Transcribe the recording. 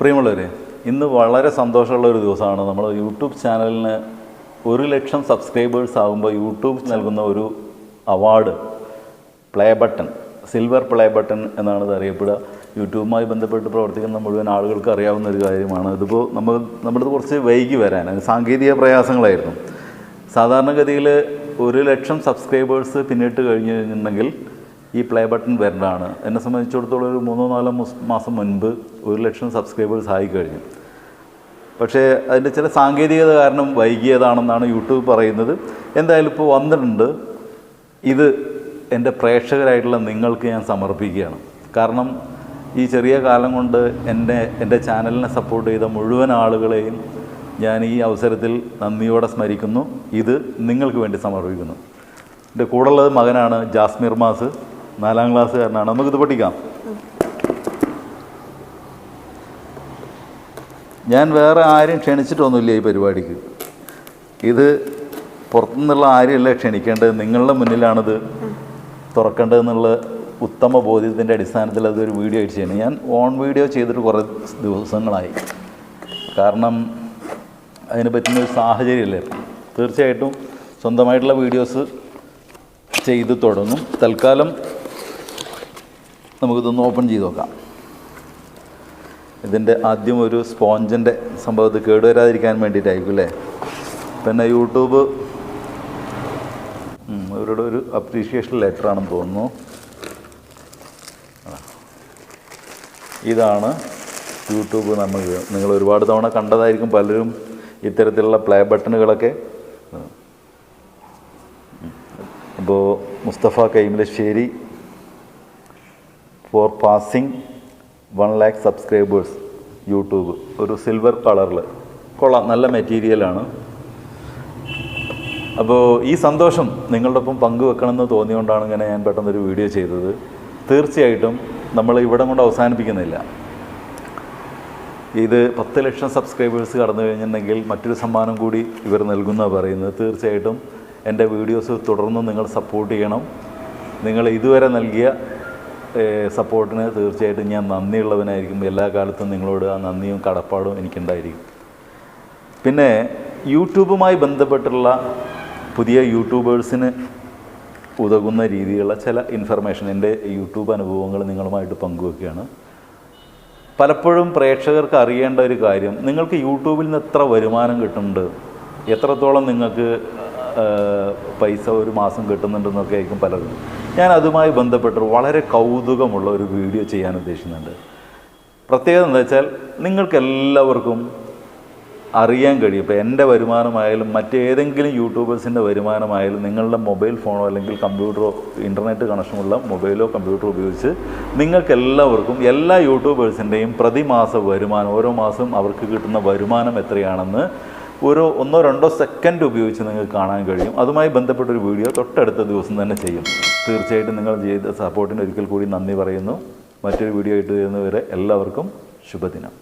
പ്രിയമുള്ളവരെ, ഇന്ന് വളരെ സന്തോഷമുള്ള ഒരു ദിവസമാണ്. നമ്മൾ യൂട്യൂബ് ചാനലിന് 1,00,000 സബ്സ്ക്രൈബേഴ്സ് ആകുമ്പോൾ യൂട്യൂബ് നൽകുന്ന ഒരു award play button, silver play button എന്നാണ് ഇത് അറിയപ്പെടുക. യൂട്യൂബുമായി ബന്ധപ്പെട്ട് പ്രവർത്തിക്കുന്ന മുഴുവൻ ആളുകൾക്ക് അറിയാവുന്ന ഒരു കാര്യമാണ്. ഇതിപ്പോൾ നമ്മളിത് കുറച്ച് വൈകി വരാൻ സാങ്കേതിക പ്രയാസങ്ങളായിരുന്നു. സാധാരണഗതിയിൽ 1,00,000 സബ്സ്ക്രൈബേഴ്സ് പിന്നിട്ട് കഴിഞ്ഞ് കഴിഞ്ഞിട്ടുണ്ടെങ്കിൽ ഈ പ്ലേ ബട്ടൺ വരേണ്ടതാണ്. എന്നെ സംബന്ധിച്ചിടത്തോളം ഒരു 3-4 മാസം മുൻപ് 1,00,000 സബ്സ്ക്രൈബേഴ്സ് ആയിക്കഴിഞ്ഞു. പക്ഷേ അതിൻ്റെ ചില സാങ്കേതികത കാരണം വൈകിയതാണെന്നാണ് യൂട്യൂബ് പറയുന്നത്. എന്തായാലും ഇപ്പോൾ വന്നിട്ടുണ്ട്. ഇത് എൻ്റെ പ്രേക്ഷകരായിട്ടുള്ള നിങ്ങൾക്ക് ഞാൻ സമർപ്പിക്കുകയാണ്. കാരണം ഈ ചെറിയ കാലം കൊണ്ട് എൻ്റെ ചാനലിനെ സപ്പോർട്ട് ചെയ്ത മുഴുവൻ ആളുകളെയും ഞാൻ ഈ അവസരത്തിൽ നന്ദിയോടെ സ്മരിക്കുന്നു. ഇത് നിങ്ങൾക്ക് വേണ്ടി സമർപ്പിക്കുന്നു. എൻ്റെ കൂടെയുള്ളത് മകനാണ് ജാസ്മിർ മാസ്, 4ാം ക്ലാസ്സുകാരനാണ്. നമുക്കിത് പഠിക്കാം. ഞാൻ വേറെ ആരും ക്ഷണിച്ചിട്ടൊന്നുമില്ല ഈ പരിപാടിക്ക്. ഇത് പുറത്തുനിന്നുള്ള ആരെയല്ല ക്ഷണിക്കേണ്ടത്, നിങ്ങളുടെ മുന്നിലാണിത് തുറക്കേണ്ടതെന്നുള്ള ഉത്തമ ബോധ്യത്തിൻ്റെ അടിസ്ഥാനത്തിൽ അതൊരു വീഡിയോ ആയിട്ട് ചെയ്യണം. ഞാൻ ഓൺ വീഡിയോ ചെയ്തിട്ട് കുറേ ദിവസങ്ങളായി. കാരണം അതിന് പറ്റുന്നൊരു സാഹചര്യമില്ലായിരുന്നു. തീർച്ചയായിട്ടും സ്വന്തമായിട്ടുള്ള വീഡിയോസ് ചെയ്ത് തുടങ്ങും. തൽക്കാലം നമുക്കിതൊന്ന് ഓപ്പൺ ചെയ്ത് നോക്കാം. ഇതിൻ്റെ ആദ്യം ഒരു സ്പോഞ്ചിൻ്റെ സംഭവത്തിൽ കേടുവരാതിരിക്കാൻ വേണ്ടിയിട്ടായിരിക്കും അല്ലേ. പിന്നെ യൂട്യൂബ് അവരുടെ ഒരു അപ്രീഷിയേഷൻ ലെറ്ററാണെന്ന് തോന്നുന്നു. ഇതാണ് യൂട്യൂബ്. നിങ്ങൾ ഒരുപാട് തവണ കണ്ടതായിരിക്കും പലരും ഇത്തരത്തിലുള്ള പ്ലേ ബട്ടണുകളൊക്കെ. അപ്പോൾ Mustafa Kaimalassery for passing 1,00,000 subscribers YouTube, ഒരു സിൽവർ കളറിൽ കൊള്ളാം, നല്ല മെറ്റീരിയലാണ്. അപ്പോൾ ഈ സന്തോഷം നിങ്ങളുടെ ഒപ്പം പങ്കുവെക്കണമെന്ന് തോന്നിയുകൊണ്ടാണ് ഇങ്ങനെ ഞാൻ പെട്ടെന്നൊരു വീഡിയോ ചെയ്തത്. തീർച്ചയായിട്ടും നമ്മൾ ഇവിടെ കൊണ്ട് അവസാനിപ്പിക്കുന്നില്ല. ഇത് 10,00,000 സബ്സ്ക്രൈബേഴ്സ് കടന്നു കഴിഞ്ഞിട്ടുണ്ടെങ്കിൽ മറ്റൊരു സമ്മാനം കൂടി ഇവർ നൽകുന്നതാണ് പറയുന്നത്. തീർച്ചയായിട്ടും എൻ്റെ വീഡിയോസ് തുടർന്ന് നിങ്ങൾ സപ്പോർട്ട് ചെയ്യണം. നിങ്ങൾ ഇതുവരെ നൽകിയ സപ്പോർട്ടിന് തീർച്ചയായിട്ടും ഞാൻ നന്ദിയുള്ളവനായിരിക്കും. എല്ലാ കാലത്തും നിങ്ങളോട് ആ നന്ദിയും കടപ്പാടും എനിക്കുണ്ടായിരിക്കും. പിന്നെ യൂട്യൂബുമായി ബന്ധപ്പെട്ടുള്ള പുതിയ യൂട്യൂബേഴ്സിന് ഉതകുന്ന രീതിയിലുള്ള ചില ഇൻഫർമേഷൻ, എൻ്റെ യൂട്യൂബ് അനുഭവങ്ങൾ നിങ്ങളുമായിട്ട് പങ്കുവെക്കുകയാണ്. പലപ്പോഴും പ്രേക്ഷകർക്ക് അറിയേണ്ട ഒരു കാര്യം, നിങ്ങൾക്ക് യൂട്യൂബിൽ നിന്ന് എത്ര വരുമാനം കിട്ടുന്നുണ്ട്, എത്രത്തോളം നിങ്ങൾക്ക് പൈസ ഒരു മാസം കിട്ടുന്നുണ്ടെന്നൊക്കെ ആയിരിക്കും പലരും. ഞാൻ അതുമായി ബന്ധപ്പെട്ട് വളരെ കൗതുകമുള്ള ഒരു വീഡിയോ ചെയ്യാൻ ഉദ്ദേശിക്കുന്നുണ്ട്. പ്രത്യേകത എന്താ വെച്ചാൽ നിങ്ങൾക്കെല്ലാവർക്കും അറിയാൻ കഴിയും. ഇപ്പോൾ എൻ്റെ വരുമാനമായാലും മറ്റേതെങ്കിലും യൂട്യൂബേഴ്സിൻ്റെ വരുമാനമായാലും നിങ്ങളുടെ മൊബൈൽ ഫോണോ അല്ലെങ്കിൽ കമ്പ്യൂട്ടറോ ഇൻ്റർനെറ്റ് കണക്ഷനുള്ള മൊബൈലോ കമ്പ്യൂട്ടറോ ഉപയോഗിച്ച് നിങ്ങൾക്കെല്ലാവർക്കും എല്ലാ യൂട്യൂബേഴ്സിൻ്റെയും പ്രതിമാസ വരുമാനം, ഓരോ മാസം അവർക്ക് കിട്ടുന്ന വരുമാനം എത്രയാണെന്ന് ഒരു 1-2 സെക്കൻഡ് ഉപയോഗിച്ച് നിങ്ങൾക്ക് കാണാൻ കഴിയും. അതുമായി ബന്ധപ്പെട്ടൊരു വീഡിയോ തൊട്ടടുത്ത ദിവസം തന്നെ ചെയ്യും. തീർച്ചയായിട്ടും നിങ്ങൾ ചെയ്ത സപ്പോർട്ടിന് ഒരിക്കൽ കൂടി നന്ദി പറയുന്നു. മറ്റൊരു വീഡിയോ ആയിട്ട് വരുന്നവരെ എല്ലാവർക്കും ശുഭദിനം.